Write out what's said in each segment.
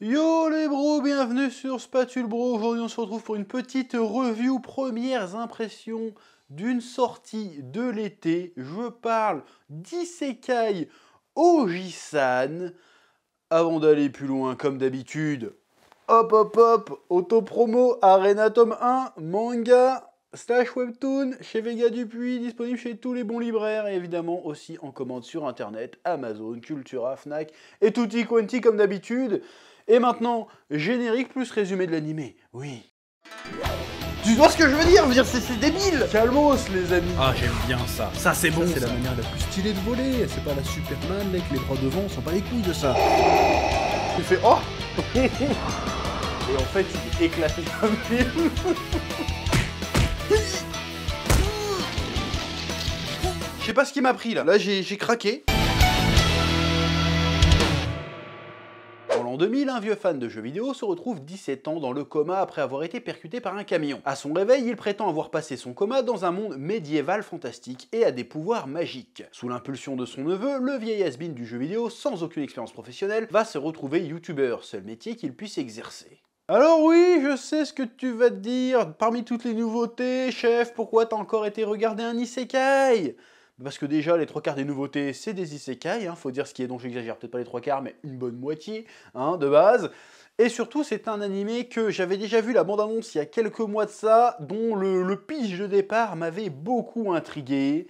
Yo les bros, bienvenue sur Spatule Bro. Aujourd'hui on se retrouve pour une petite review, premières impressions d'une sortie de l'été. Je parle d'Isekai Ojisan. Avant d'aller plus loin, comme d'habitude, hop hop hop, auto-promo, Arena tome 1, manga, slash webtoon, chez Vega Dupuis, disponible chez tous les bons libraires, et évidemment aussi en commande sur internet, Amazon, Cultura, Fnac, et tutti quanti comme d'habitude. Et maintenant, générique plus résumé de l'animé, oui. Tu vois ce que je veux dire? C'est débile. Calmos les amis. Ah, j'aime bien ça. Ça, c'est bon. C'est la manière la plus stylée de voler. C'est pas la Superman avec les bras devant, on s'en bat les couilles de ça. Tu fais oh. Et en fait, il est éclaté comme film. Je sais pas ce qui m'a pris là. Là, j'ai craqué. En l'an 2000, un vieux fan de jeux vidéo se retrouve 17 ans dans le coma après avoir été percuté par un camion. À son réveil, il prétend avoir passé son coma dans un monde médiéval fantastique et a des pouvoirs magiques. Sous l'impulsion de son neveu, le vieil has-been du jeu vidéo, sans aucune expérience professionnelle, va se retrouver youtubeur, seul métier qu'il puisse exercer. Alors oui, je sais ce que tu vas te dire, parmi toutes les nouveautés, chef, pourquoi t'as encore été regarder un isekai? Parce que déjà, les 3 quarts des nouveautés, c'est des isekai, faut dire ce qui est, donc j'exagère peut-être pas les 3 quarts, mais une bonne moitié, de base. Et surtout, c'est un animé que j'avais déjà vu la bande-annonce il y a quelques mois de ça, dont le pitch de départ m'avait beaucoup intrigué.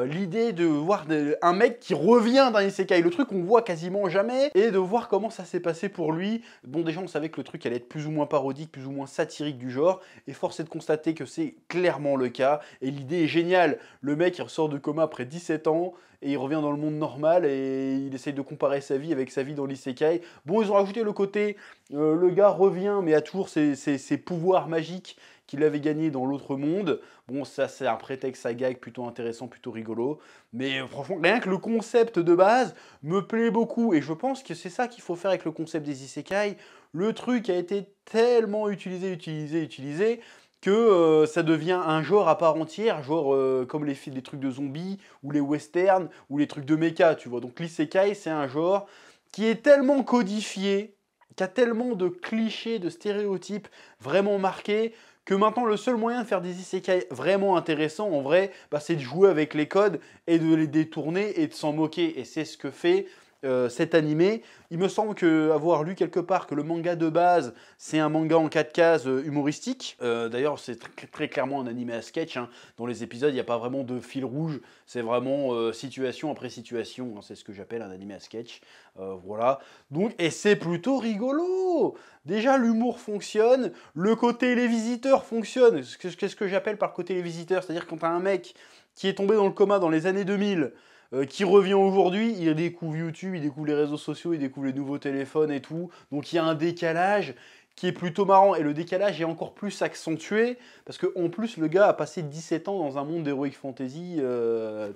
L'idée de voir un mec qui revient d'un isekai, le truc qu'on voit quasiment jamais, et de voir comment ça s'est passé pour lui. Bon, déjà on savait que le truc allait être plus ou moins parodique, plus ou moins satirique du genre, et force est de constater que c'est clairement le cas, et l'idée est géniale. Le mec il ressort de coma après 17 ans, et il revient dans le monde normal, et il essaye de comparer sa vie avec sa vie dans l'isekai. Bon, ils ont rajouté le côté, le gars revient, mais a toujours ses pouvoirs magiques qu'il avait gagné dans l'autre monde. Bon, ça c'est un prétexte à gag plutôt intéressant, plutôt rigolo. Mais franchement, rien que le concept de base me plaît beaucoup. Et je pense que c'est ça qu'il faut faire avec le concept des isekai. Le truc a été tellement utilisé que ça devient un genre à part entière, genre comme les trucs de zombies, ou les westerns, ou les trucs de mecha, tu vois. Donc l'isekai, c'est un genre qui est tellement codifié, qui a tellement de clichés, de stéréotypes vraiment marqués, que maintenant le seul moyen de faire des isekai vraiment intéressants, en vrai, c'est de jouer avec les codes et de les détourner et de s'en moquer. Et c'est ce que fait cet animé. Il me semble avoir lu quelque part que le manga de base, c'est un manga en 4 cases humoristique. D'ailleurs, c'est très clairement un animé à sketch. Dans les épisodes, il n'y a pas vraiment de fil rouge. C'est vraiment situation après situation. C'est ce que j'appelle un animé à sketch. Voilà. Donc, et c'est plutôt rigolo. Déjà, l'humour fonctionne. Le côté les visiteurs fonctionne. Qu'est-ce que j'appelle par côté les visiteurs? C'est-à-dire quand tu as un mec qui est tombé dans le coma dans les années 2000, qui revient aujourd'hui, il découvre YouTube, il découvre les réseaux sociaux, il découvre les nouveaux téléphones et tout. Donc il y a un décalage qui est plutôt marrant. Et le décalage est encore plus accentué, parce qu'en plus, le gars a passé 17 ans dans un monde d'heroic fantasy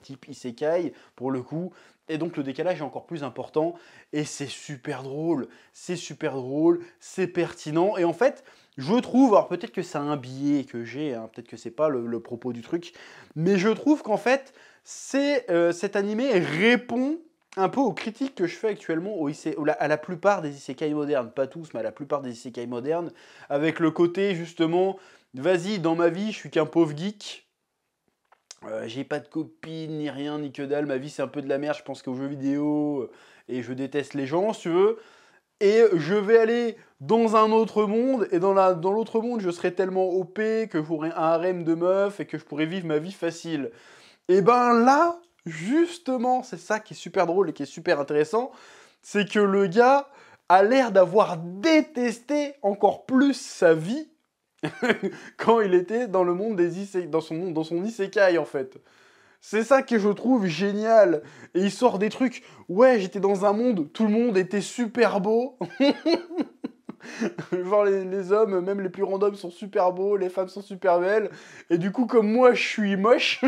type Isekai, pour le coup. Et donc le décalage est encore plus important. Et c'est super drôle, c'est pertinent. Et en fait, je trouve, alors peut-être que c'est un biais que j'ai, peut-être que c'est pas le propos du truc, mais je trouve qu'en fait, cet animé répond un peu aux critiques que je fais actuellement à la plupart des isekai modernes, pas tous, mais à la plupart des isekai modernes, avec le côté justement, vas-y, dans ma vie, je suis qu'un pauvre geek, j'ai pas de copine, ni rien, ni que dalle, ma vie c'est un peu de la merde, je pense qu'aux jeux vidéo, et je déteste les gens, si tu veux, et je vais aller dans un autre monde, et dans l'autre monde, je serai tellement OP que j'aurai un harem de meufs, et que je pourrai vivre ma vie facile. Et ben là, justement, c'est ça qui est super drôle et qui est super intéressant, c'est que le gars a l'air d'avoir détesté encore plus sa vie quand il était dans le monde dans son isekai en fait. C'est ça que je trouve génial. Et il sort des trucs, ouais, j'étais dans un monde, tout le monde était super beau. Genre les hommes, même les plus randoms sont super beaux, les femmes sont super belles. Et du coup, comme moi, je suis moche,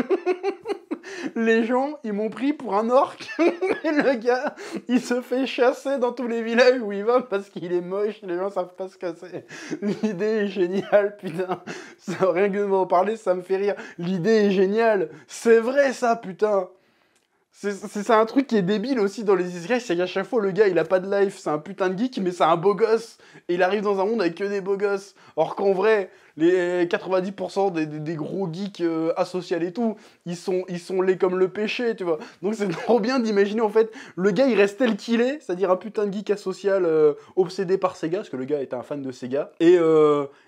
les gens, ils m'ont pris pour un orc. Et le gars, il se fait chasser dans tous les villages où il va parce qu'il est moche. Les gens savent pas ce que c'est. L'idée est géniale, putain. Rien que de m'en parler, ça me fait rire. L'idée est géniale. C'est vrai, ça, putain. C'est un truc qui est débile aussi dans les isekai, c'est qu'à chaque fois le gars il a pas de life, c'est un putain de geek mais c'est un beau gosse. Et il arrive dans un monde avec que des beaux gosses. Or qu'en vrai, les 90% des gros geeks asocial et tout, ils sont laids comme le péché, tu vois. Donc c'est trop bien d'imaginer en fait, le gars il reste tel qu'il est, c'est-à-dire un putain de geek asocial obsédé par Sega, parce que le gars était un fan de Sega. Et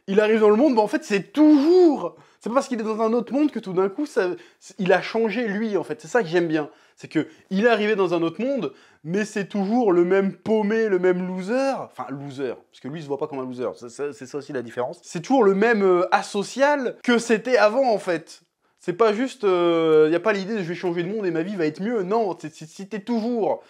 il arrive dans le monde, mais en fait c'est toujours... C'est pas parce qu'il est dans un autre monde que tout d'un coup, il a changé lui, en fait. C'est ça que j'aime bien. C'est que il est arrivé dans un autre monde, mais c'est toujours le même paumé, le même loser. Enfin, loser, parce que lui, il se voit pas comme un loser. C'est ça aussi la différence. C'est toujours le même asocial que c'était avant, en fait. C'est pas juste... y a pas l'idée de je vais changer de monde et ma vie va être mieux. Non, si t'es toujours...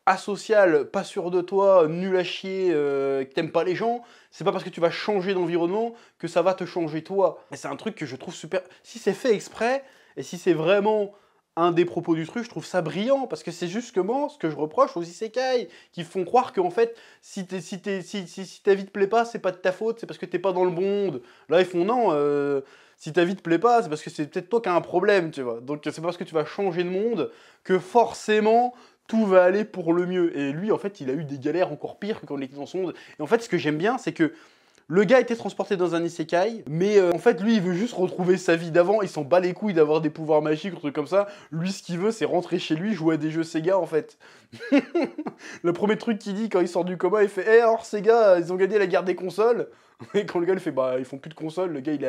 asocial, pas sûr de toi, nul à chier, que t'aimes pas les gens, c'est pas parce que tu vas changer d'environnement que ça va te changer toi. Et c'est un truc que je trouve super... Si c'est fait exprès, et si c'est vraiment un des propos du truc, je trouve ça brillant, parce que c'est justement ce que je reproche aux isekai, qui font croire qu'en fait, si ta vie te plaît pas, c'est pas de ta faute, c'est parce que t'es pas dans le bon monde. Là, ils font non... si ta vie te plaît pas, c'est parce que c'est peut-être toi qui as un problème, tu vois. Donc c'est pas parce que tu vas changer de monde que forcément tout va aller pour le mieux. Et lui, en fait, il a eu des galères encore pires que quand il était dans son monde. Et en fait, ce que j'aime bien, c'est que le gars a été transporté dans un isekai, mais en fait, lui, il veut juste retrouver sa vie d'avant. Il s'en bat les couilles d'avoir des pouvoirs magiques ou trucs comme ça. Lui, ce qu'il veut, c'est rentrer chez lui, jouer à des jeux Sega, en fait. Le premier truc qu'il dit quand il sort du coma, il fait « Eh, alors Sega, ils ont gagné la guerre des consoles !» Et quand le gars, il fait « Bah, ils font plus de consoles », le gars, il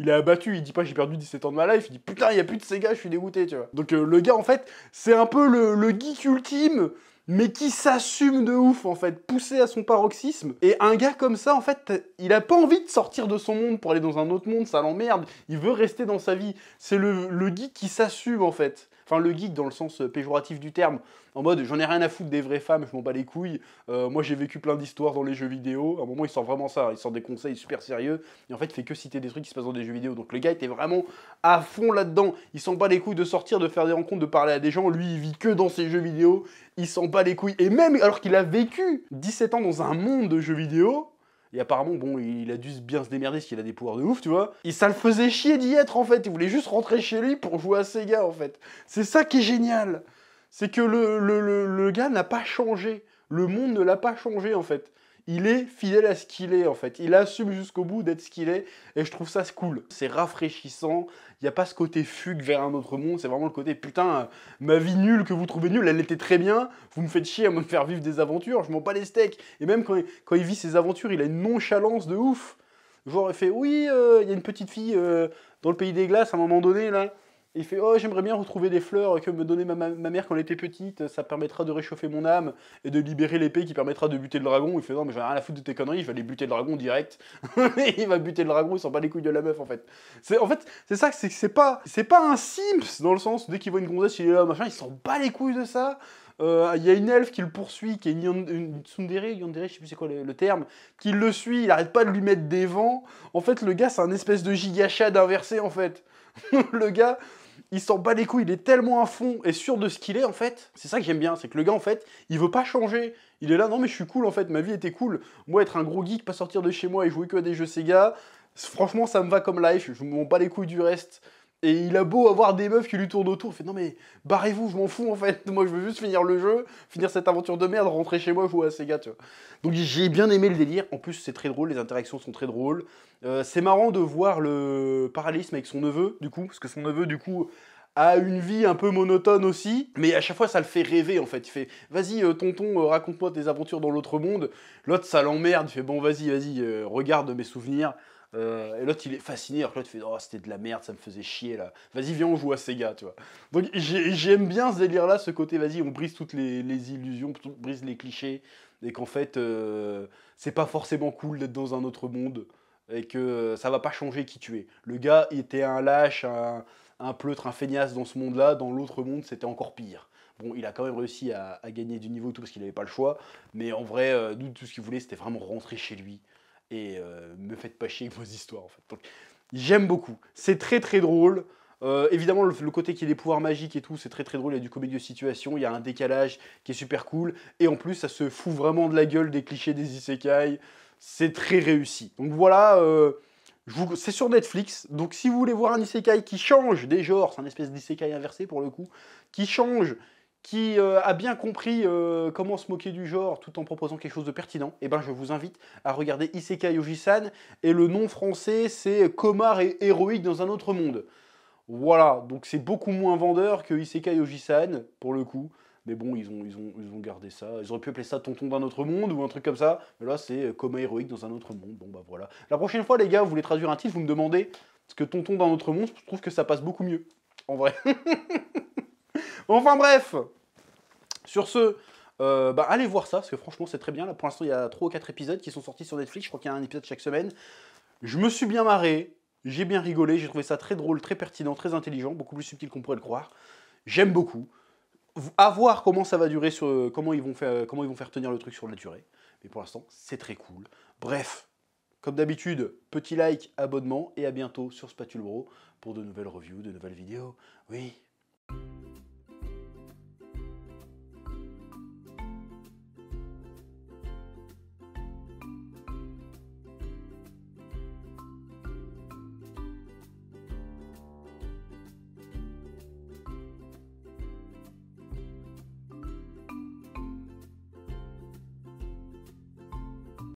est abattu. Il dit pas « J'ai perdu 17 ans de ma life », il dit « Putain, il y a plus de Sega, je suis dégoûté, tu vois. » Donc le gars, en fait, c'est un peu le geek ultime, mais qui s'assume de ouf, en fait, poussé à son paroxysme. Et un gars comme ça, en fait, il a pas envie de sortir de son monde pour aller dans un autre monde, ça l'emmerde. Il veut rester dans sa vie. C'est le geek qui s'assume, en fait. Enfin, le geek dans le sens péjoratif du terme. En mode, j'en ai rien à foutre des vraies femmes, je m'en bats les couilles. Moi, j'ai vécu plein d'histoires dans les jeux vidéo. À un moment, il sort vraiment ça. Il sort des conseils super sérieux. Et en fait, il fait que citer des trucs qui se passent dans des jeux vidéo. Donc le gars était vraiment à fond là-dedans. Il s'en bat les couilles de sortir, de faire des rencontres, de parler à des gens. Lui, il vit que dans ses jeux vidéo. Il s'en bat les couilles. Et même alors qu'il a vécu 17 ans dans un monde de jeux vidéo... Et apparemment, bon, il a dû bien se démerder parce qu'il a des pouvoirs de ouf, tu vois. Et ça le faisait chier d'y être, en fait. Il voulait juste rentrer chez lui pour jouer à Sega, en fait. C'est ça qui est génial. C'est que le gars n'a pas changé. Le monde ne l'a pas changé, en fait. Il est fidèle à ce qu'il est, en fait. Il assume jusqu'au bout d'être ce qu'il est. Et je trouve ça cool. C'est rafraîchissant. Il n'y a pas ce côté fugue vers un autre monde. C'est vraiment le côté, putain, ma vie nulle que vous trouvez nulle, elle était très bien. Vous me faites chier à me faire vivre des aventures. Je m'en bats les steaks. Et même quand il vit ses aventures, il a une nonchalance de ouf. Genre, il fait, oui, il y a une petite fille dans le pays des glaces à un moment donné, là. Il fait « Oh, j'aimerais bien retrouver des fleurs que me donnait ma mère quand elle était petite, ça permettra de réchauffer mon âme et de libérer l'épée qui permettra de buter le dragon. » Il fait « Non, mais j'en ai rien à foutre de tes conneries, je vais aller buter le dragon direct. » Il va buter le dragon, il s'en bat les couilles de la meuf, en fait. C'est ça, c'est pas un Sims, dans le sens, dès qu'il voit une gonzesse, il est là, machin, il s'en bat les couilles de ça. Il y a une elfe qui le poursuit, qui est une tsundere, je sais plus c'est quoi le terme, qui le suit, il arrête pas de lui mettre des vents. En fait, le gars, c'est un espèce de gigachad inversé, en fait. Le gars... Il s'en bat les couilles, il est tellement à fond et sûr de ce qu'il est, en fait. C'est ça que j'aime bien, c'est que le gars, en fait, il veut pas changer. Il est là, non mais je suis cool, en fait, ma vie était cool. Moi, être un gros geek, pas sortir de chez moi et jouer que à des jeux Sega, franchement, ça me va comme life, je m'en bats les couilles du reste. Et il a beau avoir des meufs qui lui tournent autour, il fait non mais barrez-vous, je m'en fous en fait, moi je veux juste finir le jeu, finir cette aventure de merde, rentrer chez moi, jouer à Sega, tu vois. Donc j'ai bien aimé le délire, en plus c'est très drôle, les interactions sont très drôles. C'est marrant de voir le parallélisme avec son neveu, du coup, parce que son neveu, du coup, a une vie un peu monotone aussi, mais à chaque fois ça le fait rêver en fait. Il fait vas-y tonton, raconte-moi tes aventures dans l'autre monde. L'autre ça l'emmerde, il fait bon vas-y, regarde mes souvenirs. Et l'autre il est fasciné, alors que l'autre fait oh c'était de la merde, ça me faisait chier là. Vas-y viens on joue à Sega, tu vois. Donc j'aime bien ce délire là, ce côté vas-y on brise toutes les illusions, on brise les clichés, et qu'en fait c'est pas forcément cool d'être dans un autre monde, et que ça va pas changer qui tu es. Le gars il était un lâche, un pleutre, un feignasse dans ce monde-là, dans l'autre monde c'était encore pire. Bon, il a quand même réussi à gagner du niveau et tout parce qu'il n'avait pas le choix, mais en vrai, nous, tout ce qu'il voulait, c'était vraiment rentrer chez lui. Et me faites pas chier avec vos histoires, en fait. Donc, j'aime beaucoup. C'est très très drôle. Évidemment, le côté qu'il y ait des pouvoirs magiques et tout, c'est très très drôle. Il y a du comédie de situation, il y a un décalage qui est super cool. Et en plus, ça se fout vraiment de la gueule des clichés des isekai. C'est très réussi. Donc voilà... C'est sur Netflix, donc si vous voulez voir un isekai qui change des genres, c'est un espèce d'isekai inversé pour le coup, qui change, qui a bien compris comment se moquer du genre tout en proposant quelque chose de pertinent, et ben je vous invite à regarder Isekai Oji-san, et le nom français c'est Coma héroïque dans un autre monde. Voilà, donc c'est beaucoup moins vendeur que Isekai Oji-san, pour le coup. Mais bon, ils ont gardé ça. Ils auraient pu appeler ça Tonton d'un autre monde ou un truc comme ça. Mais là, c'est Coma héroïque dans un autre monde. Bon, bah voilà. La prochaine fois, les gars, vous voulez traduire un titre, vous me demandez. Parce que Tonton d'un autre monde, je trouve que ça passe beaucoup mieux. En vrai. Enfin bref. Sur ce, allez voir ça. Parce que franchement, c'est très bien. Là, pour l'instant, il y a 3 ou 4 épisodes qui sont sortis sur Netflix. Je crois qu'il y a un épisode chaque semaine. Je me suis bien marré. J'ai bien rigolé. J'ai trouvé ça très drôle, très pertinent, très intelligent. Beaucoup plus subtil qu'on pourrait le croire. J'aime beaucoup. À voir comment ça va durer, comment ils vont faire tenir le truc sur la durée. Mais pour l'instant, c'est très cool. Bref, comme d'habitude, petit like, abonnement, et à bientôt sur Spatule Bro pour de nouvelles reviews, de nouvelles vidéos. Oui.